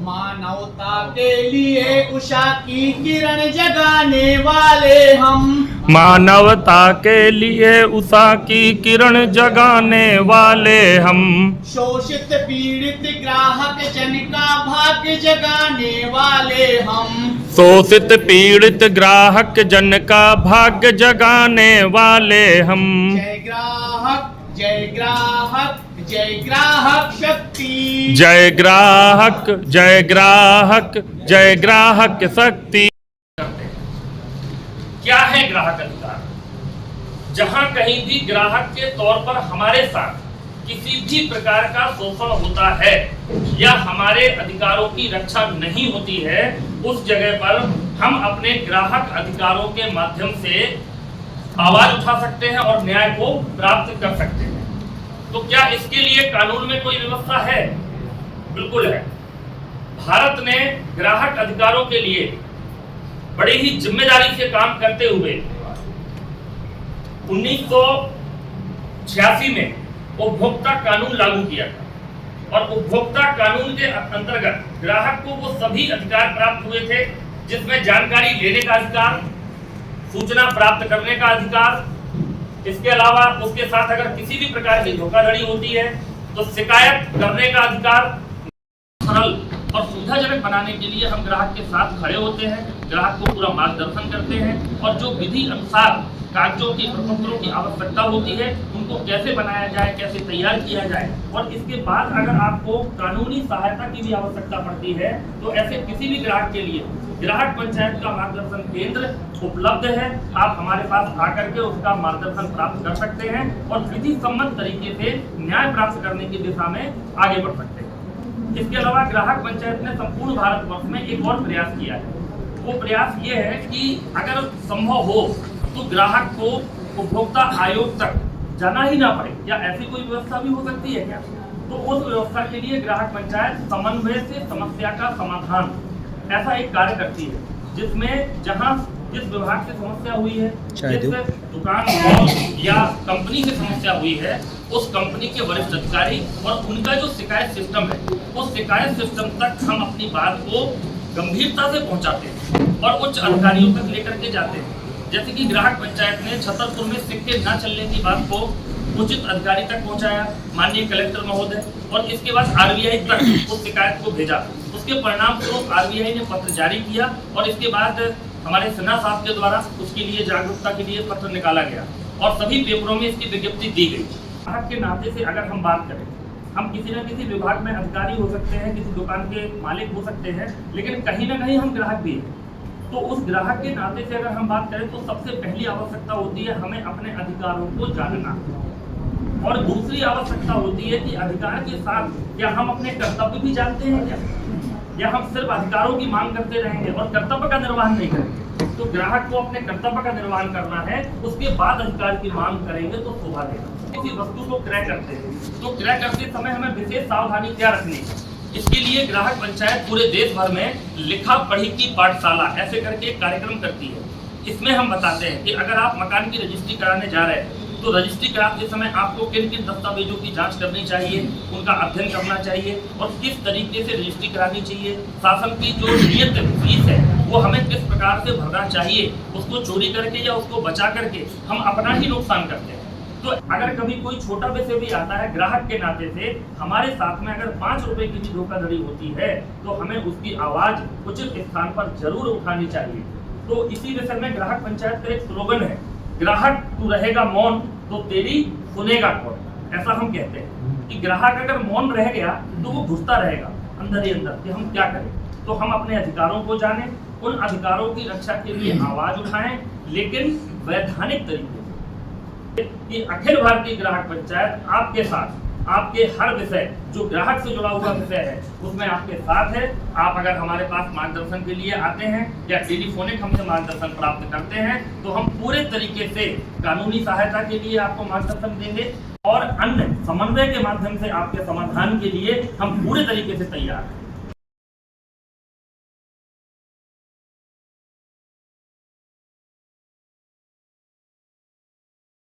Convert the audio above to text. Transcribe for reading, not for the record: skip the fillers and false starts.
मानवता के लिए उषा की किरण जगाने वाले हम। मानवता के लिए उषा की किरण जगाने वाले हम। शोषित पीड़ित ग्राहक जन का भाग्य जगाने वाले हम। शोषित पीड़ित ग्राहक जन का भाग्य जगाने वाले हम। जय ग्राहक जय ग्राहक जय ग्राहक शक्ति। जय ग्राहक जय ग्राहक जय ग्राहक शक्ति। क्या है ग्राहक अधिकार? जहां कहीं भी ग्राहक के तौर पर हमारे साथ किसी भी प्रकार का शोषण होता है या हमारे अधिकारों की रक्षा नहीं होती है, उस जगह पर हम अपने ग्राहक अधिकारों के माध्यम से आवाज उठा सकते हैं और न्याय को प्राप्त कर सकते हैं। तो क्या इसके लिए कानून में कोई व्यवस्था है? बिल्कुल है। भारत ने ग्राहक अधिकारों के लिए बड़ी ही जिम्मेदारी से काम करते हुए 1986 में उपभोक्ता कानून लागू किया था और उपभोक्ता कानून के अंतर्गत ग्राहक को वो सभी अधिकार प्राप्त हुए थे जिसमें जानकारी लेने का अधिकार, सूचना प्राप्त करने का अधिकार, इसके अलावा उसके साथ अगर किसी भी प्रकार की धोखाधड़ी होती है तो शिकायत करने का अधिकार। सरल और सुविधाजनक बनाने के लिए हम ग्राहक के साथ खड़े होते हैं, ग्राहक को पूरा मार्गदर्शन करते हैं और जो विधि अनुसार कागजों की प्रपत्रों की आवश्यकता होती है उनको कैसे बनाया जाए, कैसे तैयार किया जाए, और इसके बाद अगर आपको कानूनी सहायता की भी आवश्यकता पड़ती है तो ऐसे किसी भी ग्राहक के लिए ग्राहक पंचायत का मार्गदर्शन केंद्र उपलब्ध है। आप हमारे पास आकर के उसका मार्गदर्शन प्राप्त कर सकते हैं और विधि सम्मत तरीके से न्याय प्राप्त करने की दिशा में आगे बढ़ सकते हैं। इसके अलावा ग्राहक पंचायत ने संपूर्ण भारतवर्ष में एक और प्रयास किया है। वो प्रयास ये है कि अगर संभव हो तो ग्राहक को उपभोक्ता आयोग तक जाना ही ना पड़े, या ऐसी कोई व्यवस्था भी हो सकती है क्या? तो उस व्यवस्था के लिए ग्राहक पंचायत समन्वय से समस्या का समाधान ऐसा एक कार्य करती है जिसमें जहां जिस विभाग से समस्या हुई है, जिस दुकान या कंपनी से समस्या हुई है, उस कंपनी के वरिष्ठ अधिकारी और उनका जो शिकायत सिस्टम है, उस शिकायत सिस्टम तक हम अपनी बात को गंभीरता से पहुंचाते हैं और उच्च अधिकारियों तक लेकर के जाते हैं। जैसे कि ग्राहक पंचायत ने छतरपुर में सिक्के न चलने की बात को उचित अधिकारी तक पहुंचाया, माननीय कलेक्टर महोदय, और इसके बाद आरबीआई तक उस शिकायत को भेजा। उसके परिणाम स्वरूप आरबीआई ने पत्र जारी किया और इसके बाद हमारे सिन्हा साहब के द्वारा उसके लिए जागरूकता के लिए पत्र निकाला गया और सभी पेपरों में इसकी विज्ञप्ति दी गई। ग्राहक के नाते से अगर हम बात करें, हम किसी न किसी विभाग में अधिकारी हो सकते हैं, किसी दुकान के मालिक हो सकते हैं, लेकिन कहीं ना कहीं हम ग्राहक भी हैं। तो उस ग्राहक के नाते से अगर हम बात करें तो सबसे पहली आवश्यकता होती है हमें अपने अधिकारों को जानना, और दूसरी आवश्यकता होती है कि अधिकार के साथ क्या हम अपने कर्तव्य भी जानते हैं क्या, या हम सिर्फ अधिकारों की मांग करते रहेंगे और कर्तव्य का निर्वहन नहीं करेंगे। तो ग्राहक को अपने कर्तव्य का निर्वहन करना है, उसके बाद अधिकार की मांग करेंगे तो शोभा देगा। किसी वस्तु को क्रय करते हैं तो क्रय करते समय हमें विशेष सावधानी क्या रखनी है, इसके लिए ग्राहक पंचायत पूरे देश भर में लिखा पढ़ी की पाठशाला ऐसे करके एक कार्यक्रम करती है। इसमें हम बताते हैं कि अगर आप मकान की रजिस्ट्री कराने जा रहे हैं तो रजिस्ट्री कराते समय आपको किन किन दस्तावेजों की जांच करनी चाहिए, उनका अध्ययन करना चाहिए और किस तरीके से रजिस्ट्री करानी चाहिए। शासन की जो नियत फीस है वो हमें किस प्रकार से भरना चाहिए, उसको चोरी करके या उसको बचा करके हम अपना ही नुकसान करते हैं। तो अगर कभी कोई छोटा विषय भी आता है, ग्राहक के नाते से हमारे साथ में अगर 5 रुपए की भी धोखाधड़ी होती है तो हमें उसकी आवाज उचित स्थान पर जरूर उठानी चाहिए। तो इसी विषय में ग्राहक पंचायत का एक स्लोगन है, ग्राहक तू रहेगा मौन तो तेरी सुनेगा कौन। ऐसा हम कहते हैं कि ग्राहक अगर मौन रह गया तो वो घुसता रहेगा अंदर ही अंदर कि हम क्या करें। तो हम अपने अधिकारों को जानें, उन अधिकारों की रक्षा के लिए आवाज उठाएं, लेकिन वैधानिक तरीके कि अखिल भारतीय ग्राहक पंचायत आपके साथ, आपके हर विषय जो ग्राहक से जुड़ा हुआ विषय है उसमें आपके साथ है। आप अगर हमारे पास मार्गदर्शन के लिए आते हैं या टेलीफोनिक हमसे मार्गदर्शन प्राप्त करते हैं तो हम पूरे तरीके से कानूनी सहायता के लिए आपको मार्गदर्शन देंगे और अन्य समन्वय के माध्यम से आपके समाधान के लिए हम पूरे तरीके से तैयार हैं।